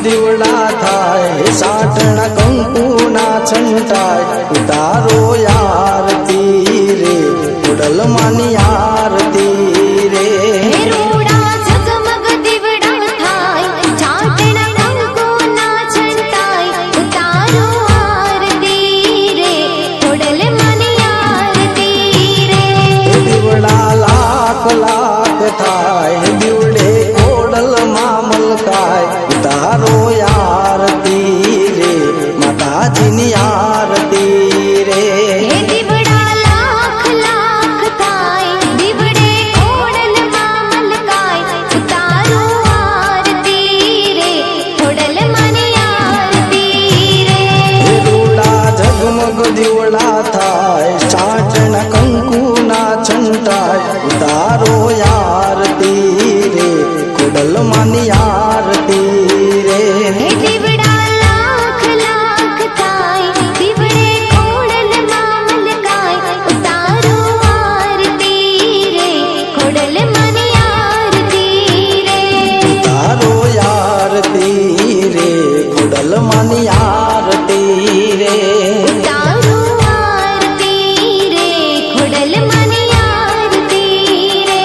દીવડા થાય સાટણા કંકુના છંટાય ઉતારો આરતી રે ખોડલ માની આરતી રે લાખ થાય દીવડે ખોડલ માં મલકાય ઉતારો આરતી રે માતાજીની આરતી રે દીવડા લાખ લાખ થાય દીવડે ખોડલ માં મલકાય ઉતારો આરતી રે ખોડલ માની આરતી રે રૂડા ઝગમગ દીવડા થાય ચાટણા કંકુના છંટાય ઉતારો આરતી રે ખોડલ માની આરતી રે દીવડા લાખ લાખ થાય દીવડે ખોડલ માં મલકાય ઉતારો આરતી રે ખોડલ માની આરતી રે ઉતારો આરતી રે ખોડલ માની આરતી રે ઉતારો આરતી રે ખોડલ માની આરતી રે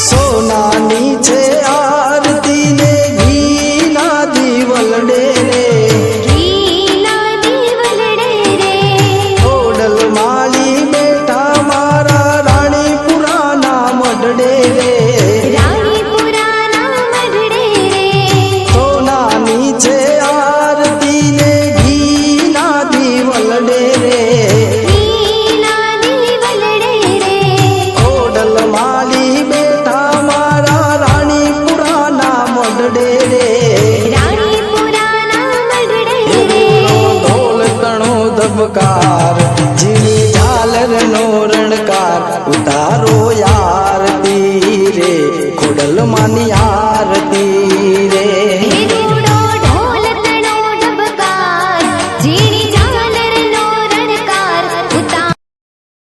સોનાની છે આરતી ને ઘીના દીવલડે રે ઘીના દીવલડે રે ખોડલ માલી બેઠા મારા રાણીપુરાના મઢડે રે રાણીપુરાના મઢડે રે સોનાની છે આરતી ને ઘીના દીવલડે રે ઘીના દીવલડે રે ખોડલ માલી બેઠા મારા રાણીપુરાના મઢડે રે રાણીપુરાના મઢડે રે ઢોલ તણો ધબકાર ઝીણી